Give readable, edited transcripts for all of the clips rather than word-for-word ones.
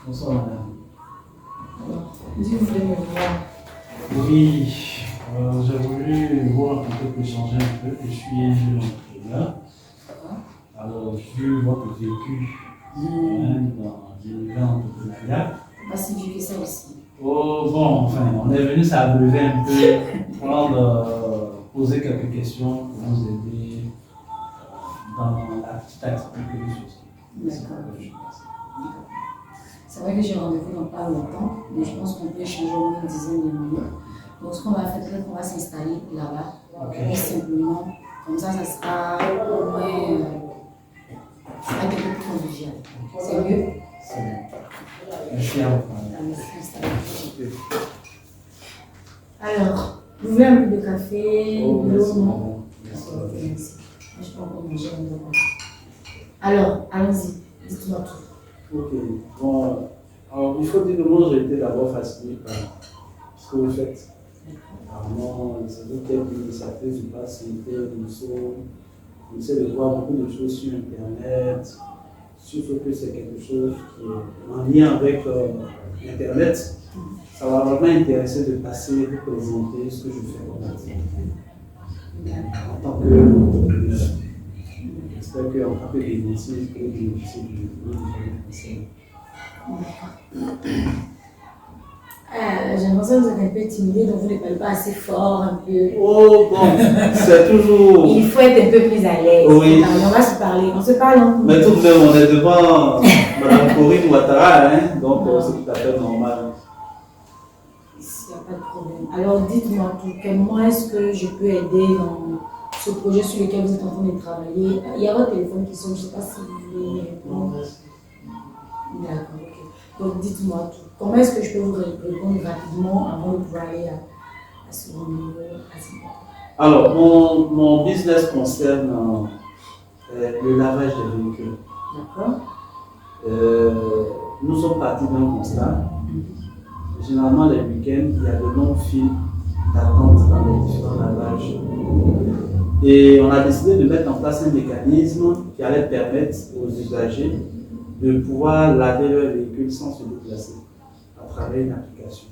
Bonsoir madame. Alors, dis vous voulez me voir. Oui, j'ai voulu voir peut-être échanger un peu. Je suis entrepreneur. Alors, j'ai vu votre vécu dans l'univers entrepreneurial. Pas si vieux que ça aussi. Oh, bon, enfin, on est venu s'abreuver un peu, poser quelques questions pour vous aider dans la petite activité que nous faisons. D'accord. C'est vrai que j'ai rendez-vous dans pas longtemps, mais je pense qu'on peut échanger au moins une dizaine de minutes. Donc, ce qu'on va faire, c'est qu'on va s'installer là-bas. Ok. Simplement, comme ça sera au moins un peu plus convivial. C'est mieux? C'est bon. Merci à vous. Alors, vous voulez un peu de café, Oh, de merci. l'eau, non? Merci. Merci. Je peux encore manger un peu. Alors, allons-y, dites-moi tout. Ok. Bon, alors, il faut dire que moi, j'ai été d'abord fasciné par ce que vous faites. Apparemment, c'est vous qui êtes l'initiatrice du pass sanitaire de Rousseau. On essaie de voir beaucoup de choses sur Internet, surtout que c'est quelque chose qui est en lien avec Internet. Ça va vraiment intéresser de passer, de présenter ce que je fais comme activité. En tant que j'espère qu'en tant que bénéficiaire, je peux bénéficier du conseil. J'ai l'impression que vous êtes un peu timide, donc vous ne parlez pas assez fort, un peu. Oh bon, c'est toujours. Il faut être un peu plus à l'aise. Oui. On va se parler, on se parle en Mais tout de même, on est devant Mme Corinne Ouattara, hein, donc c'est tout à fait normal. Il n'y a pas de problème. Alors dites-moi tout, comment est-ce que je peux aider dans ce projet sur lequel vous êtes en train de travailler? Il y a votre téléphone qui sonne, je ne sais pas si vous voulez me répondre. D'accord, ok. Donc dites-moi tout. Comment est-ce que je peux vous répondre rapidement avant de pouvoir aller à ce niveau? Alors, mon business concerne le lavage des véhicules. D'accord. Nous sommes partis d'un constat. Généralement, les week-ends, il y a de longues files d'attente dans les différents lavages. Et on a décidé de mettre en place un mécanisme qui allait permettre aux usagers de pouvoir laver leur véhicule sans se déplacer à travers une application.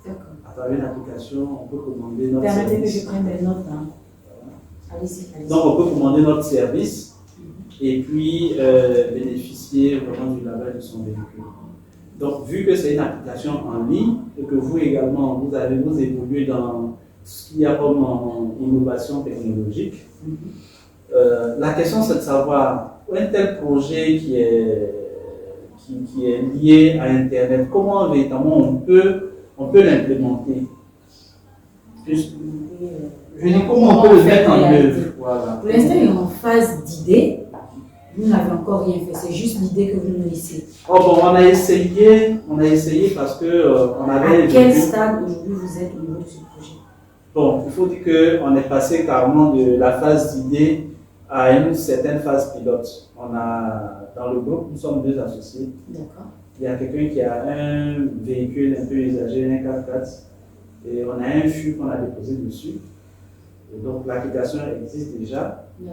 D'accord. À travers une application, on peut commander notre Permettez service. que je prenne des notes. Hein. Allez-y. Donc, on peut commander notre service et puis bénéficier vraiment du lavage de son véhicule. Donc, vu que c'est une application en ligne et que vous également, vous évoluez dans ce qu'il y a comme innovation technologique, la question c'est de savoir un tel projet qui est lié à Internet, comment véritablement on peut l'implémenter. Je dis comment on peut le mettre en œuvre. Voilà. Pour l'instant, il est en phase d'idée. Vous n'avez encore rien fait, c'est juste l'idée que vous nous laissez. Oh bon, on a essayé parce que on avait. À quel stade aujourd'hui vous êtes au niveau de ce projet? Bon, il faut dire qu'on est passé carrément de la phase d'idée à une certaine phase pilote. On a, dans le groupe, nous sommes 2 associés. D'accord. Il y a quelqu'un qui a un véhicule un peu usagé, un 4x4, et on a un fût qu'on a déposé dessus. Et donc l'application existe déjà. Et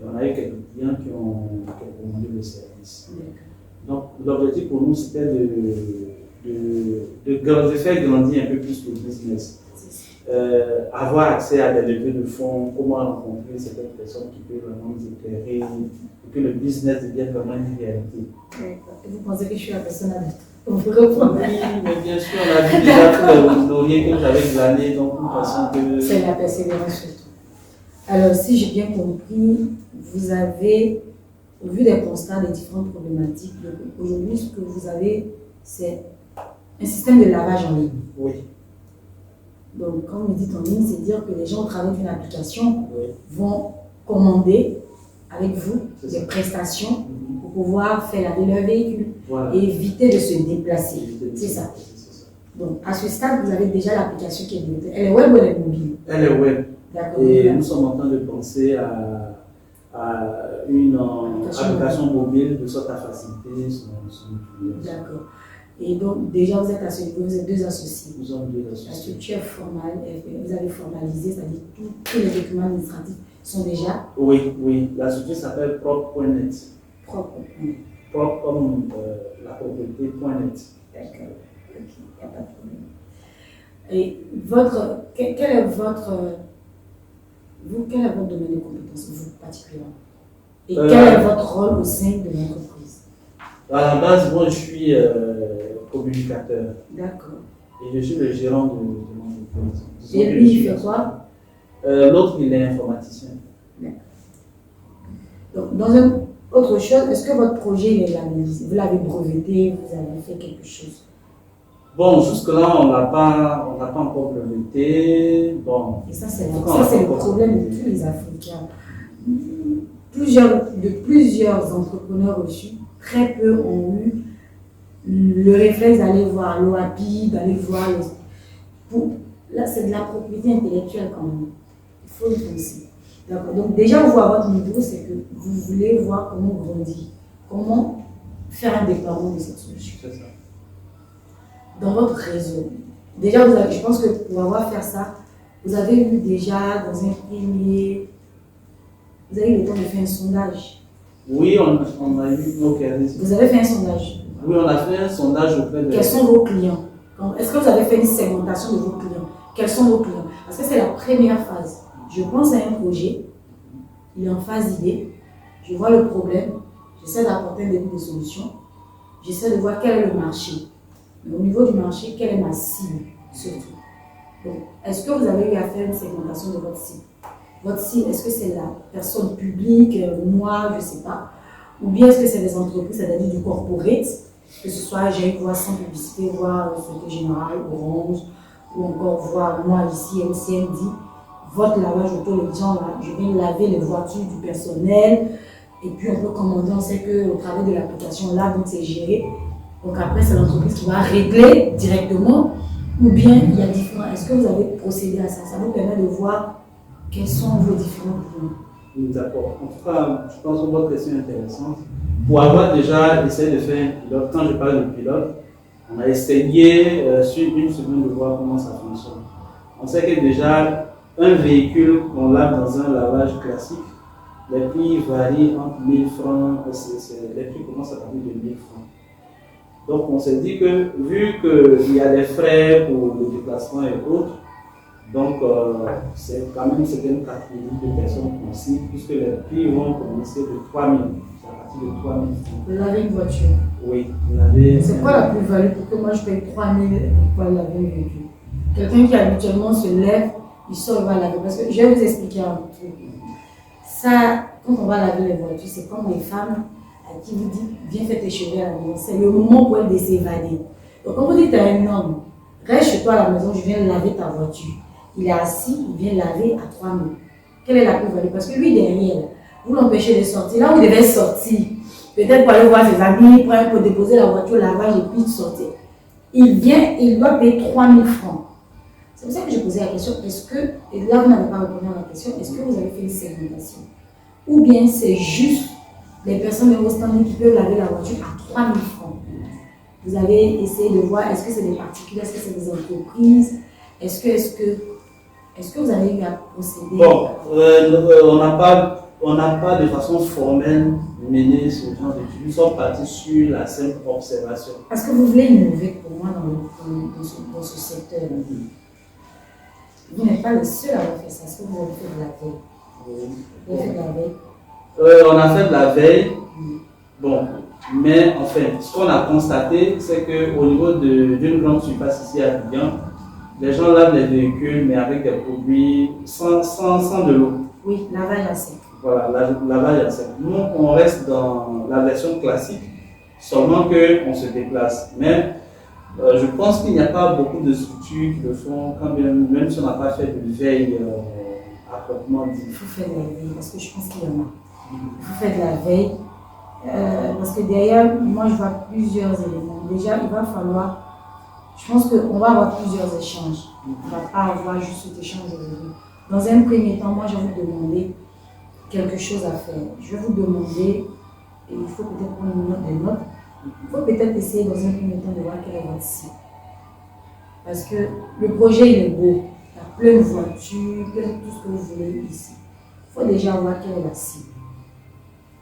on a eu quelques clients qui ont commandé le service. Donc l'objectif pour nous c'était de faire grandir un peu plus le business. Avoir accès à des levées de fonds, comment rencontrer certaines personnes qui peuvent vraiment nous éclairer, et que le business devienne vraiment une réalité. Et vous pensez que je suis la personne adaptée? Oui, mais bien sûr, on a vu déjà tous les lauriers que vous avez glané, donc nous pensons que. C'est la persévérance surtout. Alors, si j'ai bien compris, vous avez, au vu des constats des différentes problématiques, aujourd'hui, ce que vous avez, c'est un système de lavage en ligne. Oui. Donc, quand vous dites en ligne, c'est dire que les gens, au travers d'une application, vont commander avec vous des prestations pour pouvoir faire laver leur véhicule et éviter de se déplacer. C'est ça. Donc, à ce stade, vous avez déjà l'application qui est développée. Elle est web ou elle est mobile? Elle est web. D'accord. Et nous sommes en train de penser à une application mobile de sorte à faciliter son utilisation. D'accord. Et donc, déjà, vous êtes à ce niveau, vous êtes 2 associés. Nous sommes 2 associés. La structure est formale, vous avez formalisé, c'est-à-dire tous les documents administratifs sont déjà. Oui. La structure s'appelle Propre.net. Propre. propre comme la propriété.net. D'accord, ok, il n'y a pas de problème. Et quel est votre domaine de compétence, vous particulièrement? Et quel est votre rôle au sein de l'entreprise? À la base, moi je suis communicateur. D'accord. Et je suis le gérant de l'entreprise. Et lui, il fait quoi? L'autre, il est informaticien. D'accord. Donc, dans une autre chose, est-ce que votre projet il est labellisé? Vous l'avez breveté, vous avez fait quelque chose? Bon, jusque-là, on n'a pas encore breveté. Bon. Et ça, c'est le problème de tous les Africains. Plusieurs entrepreneurs reçus, très peu ont eu le réflexe d'aller voir l'OAPI, d'aller voir Là, c'est de la propriété intellectuelle quand même. Il faut y penser. D'accord. Donc déjà, vous, à votre niveau, c'est que vous voulez voir comment grandir, comment faire un déploiement de cette solution. C'est ça. Dans votre réseau, déjà, je pense que pour avoir fait ça, vous avez eu déjà dans un premier... Vous avez eu le temps de faire un sondage. Oui, on a eu... Vous avez fait un sondage. Oui, on a fait un sondage auprès de... Quels sont vos clients? Est-ce que vous avez fait une segmentation de vos clients? Quels sont vos clients? Parce que c'est la première phase. Je pense à un projet, il est en phase idée, je vois le problème, j'essaie d'apporter un début de solution, j'essaie de voir quel est le marché. Mais au niveau du marché, quelle est ma cible surtout? Donc, est-ce que vous avez eu à faire une segmentation de votre cible? Votre cible, est-ce que c'est la personne publique, moi, je ne sais pas, ou bien est-ce que c'est des entreprises, c'est-à-dire du corporate, que ce soit j'ai voix sans publicité, voix Société Générale, Orange, ou encore voir moi ici, MCM dit, votre lavage auto, les gens là, je viens laver les voitures du personnel, et puis on peut commander, on sait qu'au travers de l'application là, donc c'est géré. Donc après, c'est l'entreprise qui va régler directement, ou bien il y a différents. Est-ce que vous avez procédé à ça? Ça vous permet de voir quels sont vos différents clients. D'accord. En tout cas, je pense que votre question est intéressante. Pour avoir déjà essayé de faire un pilote, quand je parle de pilote, on a essayé sur une semaine de voir comment ça fonctionne. On sait que déjà, un véhicule qu'on lave dans un lavage classique, les prix varient entre 1000 francs, les prix commencent à partir de 1000 francs. Donc on s'est dit que vu qu'il y a des frais pour le déplacement et autres, donc c'est quand même une certaine catégorie de personnes qu'on cible, puisque les prix vont commencer de 3000, c'est à partir de 3000 francs. Laver une voiture. Oui, c'est quoi la plus-value pour que moi je paye 3000 pour laver une voiture? Quelqu'un qui habituellement se lève, il sort, il va laver. Parce que je vais vous expliquer un truc. Ça, quand on va laver les voitures, c'est comme les femmes à qui vous dites, viens faire tes cheveux à la maison. C'est le moment pour elles de s'évader. Donc quand vous dites à un homme, reste chez toi à la maison, je viens laver ta voiture. Il est assis, il vient laver à 3000. Quelle est la plus-value? Parce que lui derrière, vous l'empêchez de sortir. Là où il devait sortir, peut-être pour aller voir ses amis, pour déposer la voiture au lavage et puis sortir. Il vient, il doit payer 3000 francs. C'est pour ça que je posais la question, est-ce que, et là vous n'avez pas répondu à la question, est-ce que vous avez fait une segmentation? Ou bien c'est juste les personnes de vos standings qui peuvent laver la voiture à 3000 francs? Vous avez essayé de voir, est-ce que c'est des particuliers, est-ce que c'est des entreprises? Est-ce que vous avez eu à procéder? Bon, on n'a pas de façon formelle mené ce genre d'études. Nous sommes partis sur la simple observation. Parce que vous voulez innover pour moi dans ce secteur. Vous n'êtes pas le seul à avoir fait ça. Est-ce que vous avez fait de la veille? Vous avez fait de la veille? On a fait de la veille. Bon, mais enfin, ce qu'on a constaté, c'est qu'au niveau d'une grande surface ici à Abidjan, les gens lavent les véhicules, mais avec des produits sans de l'eau. Oui, lavage à sec. Voilà, lavage à sec. Nous, on reste dans la version classique, seulement qu'on se déplace. Mais je pense qu'il n'y a pas beaucoup de structures qui le font, quand même si on n'a pas fait de veille à proprement dit. Il faut faire de la veille, parce que je pense qu'il y en a. Il faut faire de la veille, parce que derrière, moi je vois plusieurs éléments. Déjà, il va falloir. Je pense qu'on va avoir plusieurs échanges. On ne va pas avoir juste cet échange aujourd'hui. Dans un premier temps, moi, je vais vous demander quelque chose à faire. Je vais vous demander, et il faut peut-être prendre des notes, il faut peut-être essayer dans un premier temps de voir quelle est votre cible. Parce que le projet, il est beau. Il y a plein de voitures, plein de tout ce que vous voulez ici. Il faut déjà voir quelle est la cible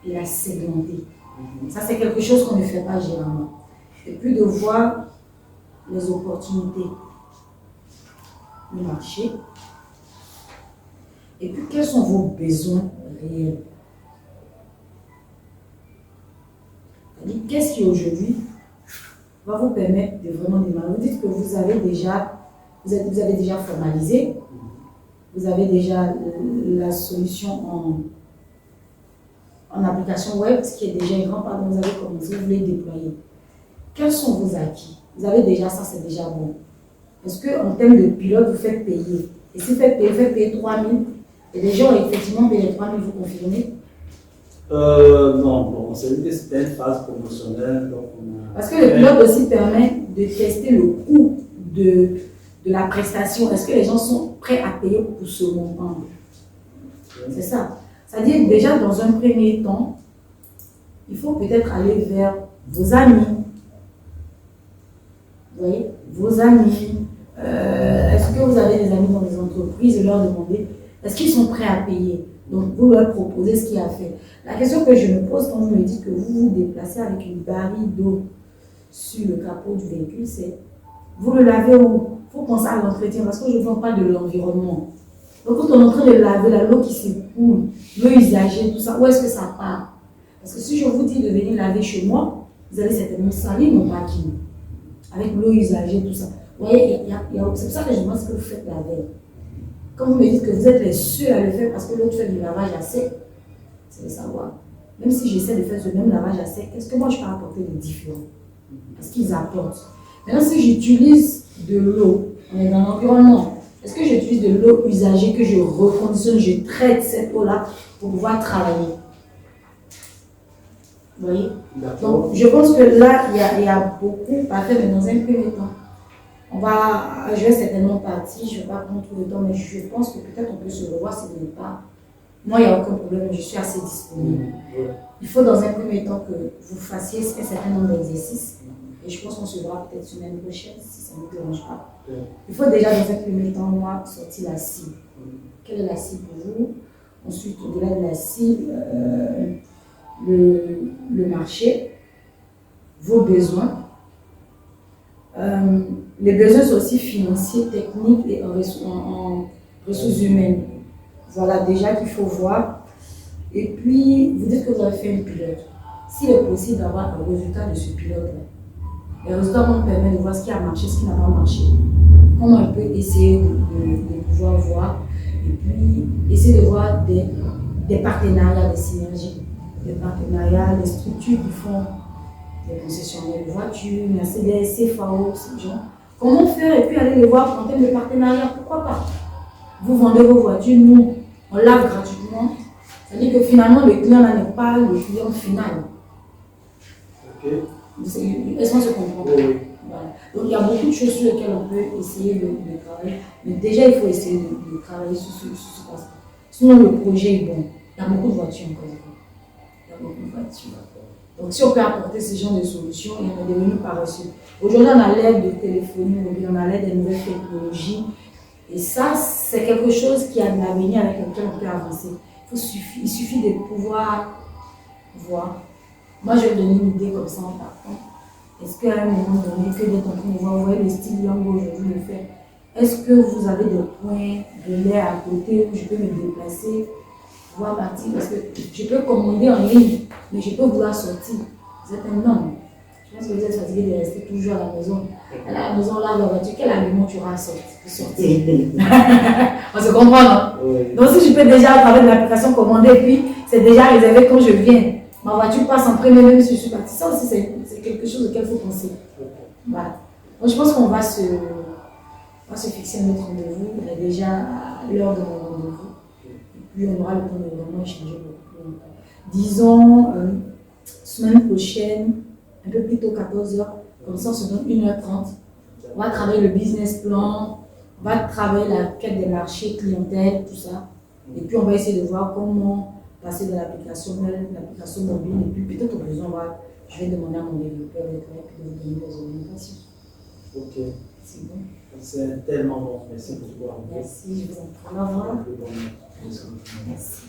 et la segmenter. Ça, c'est quelque chose qu'on ne fait pas généralement. Et puis de voir les opportunités du marché. Et puis, quels sont vos besoins réels? C'est-à-dire, qu'est-ce qui aujourd'hui va vous permettre de vraiment démarrer? Vous dites que vous avez déjà formalisé, vous avez déjà la solution en application web, ce qui est déjà un grand pas, vous avez commencé, vous voulez déployer. Quels sont vos acquis? Vous avez déjà ça, c'est déjà bon. Est-ce qu'en termes de pilote, vous faites payer? Et si vous faites payer 3 000, et les gens ont effectivement payé les 3 000, vous confirmez? Non, bon, c'était une phase promotionnelle. Donc parce que le pilote aussi permet de tester le coût de la prestation. Est-ce que les gens sont prêts à payer pour ce montant? C'est ça. C'est-à-dire, déjà, dans un premier temps, il faut peut-être aller vers vos amis. Vous voyez, vos amis. Est-ce que vous avez des amis dans les entreprises et leur demander, est-ce qu'ils sont prêts à payer? Donc, vous leur proposez ce qu'il y a à faire. La question que je me pose quand vous me dites que vous vous déplacez avec une barille d'eau sur le capot du véhicule, c'est vous le lavez où? Il faut penser à l'entretien parce que je ne parle pas de l'environnement. Donc, quand on est en train de laver l'eau qui s'écoule, l'eau usagée, tout ça, où est-ce que ça part? Parce que si je vous dis de venir laver chez moi, vous allez certainement salir mon parking avec l'eau usagée, tout ça. Vous voyez, c'est pour ça que je demande ce que vous faites la veille. Quand vous me dites que vous êtes les seuls à le faire parce que l'autre fait du lavage à sec, c'est de savoir. Même si j'essaie de faire ce même lavage à sec, est-ce que moi je peux apporter de différent? Est-ce qu'ils apportent? Maintenant, si j'utilise de l'eau, on est dans l'environnement, est-ce que j'utilise de l'eau usagée, que je reconditionne, je traite cette eau-là pour pouvoir travailler? Vous voyez? Donc, je pense que là, il y a beaucoup à faire, mais dans un premier temps. Je vais certainement partir, je ne vais pas prendre tout le temps, mais je pense que peut-être on peut se revoir si vous n'êtes pas. Moi, il n'y a aucun problème, je suis assez disponible. Il faut dans un premier temps que vous fassiez un certain nombre d'exercices. Et je pense qu'on se verra peut-être semaine prochaine, si ça ne vous dérange pas. Il faut déjà dans un premier temps, moi, sortir la cible. Quelle est la cible pour vous? Ensuite, au-delà de la cible, le marché, vos besoins. Les besoins sont aussi financiers, techniques et en ressources humaines. Voilà déjà qu'il faut voir. Et puis, vous dites que vous avez fait une pilote. S'il est possible d'avoir un résultat de ce pilote-là, les résultats vont nous permettre de voir ce qui a marché, ce qui n'a pas marché. Comment on peut essayer de pouvoir voir. Et puis, essayer de voir des partenariats, des synergies. Des partenariats, des structures qui font des concessionnaires de voitures, Mercedes, CFAO, ces gens. Comment faire et puis aller les voir en termes de partenariat, pourquoi pas? Vous vendez vos voitures, nous, on lave gratuitement. C'est-à-dire que finalement, le client là n'est pas le client final. Ok. Est-ce qu'on se comprend? Oui. Voilà. Donc il y a beaucoup de choses sur lesquelles on peut essayer de travailler. Mais déjà, il faut essayer de travailler sur ce point. Sinon, le projet est bon. Il y a beaucoup de voitures encore. Il y a beaucoup de voitures. Donc, si on peut apporter ce genre de solutions, il y en a devenu paresseux. Aujourd'hui, on a l'aide de téléphonie mobile, on a l'aide des nouvelles technologies. Et ça, c'est quelque chose qui a de l'avenir avec lequel on peut avancer. Il suffit de pouvoir voir. Moi, je vais donner une idée comme ça en partant. Est-ce qu'à un moment donné, que d'être en train de voir, vous voyez le style Yango aujourd'hui le fait, est-ce que vous avez des points de lait à côté où je peux me déplacer? Pouvoir partir parce que je peux commander en ligne, mais je peux vouloir sortir. Vous êtes un homme. Je pense que vous êtes fatigué de rester toujours à la maison. À la maison, là, la voiture, quel argument tu auras à sortir? On se comprend, non? Oui. Donc, si je peux déjà, à travers de l'application, commander, et puis c'est déjà réservé quand je viens. Ma voiture passe en premier, même si je suis partie. Ça aussi, c'est quelque chose auquel il faut penser. Voilà. Donc, je pense qu'on va se fixer notre rendez-vous. Il est déjà l'heure de mon rendez-vous. Puis on aura le temps de vraiment échanger beaucoup plus longtemps. Disons, semaine prochaine, un peu plus tôt, 14h, comme ça on se donne 1h30. On va travailler le business plan, on va travailler la quête des marchés, clientèle, tout ça. Et puis on va essayer de voir comment passer de l'application mobile. Et puis peut-être au besoin, je vais demander à mon développeur de vous donner des orientations. Ok. C'est bon. C'est tellement bon. Merci beaucoup. Merci, je vous en prie. Au revoir. Merci. Merci.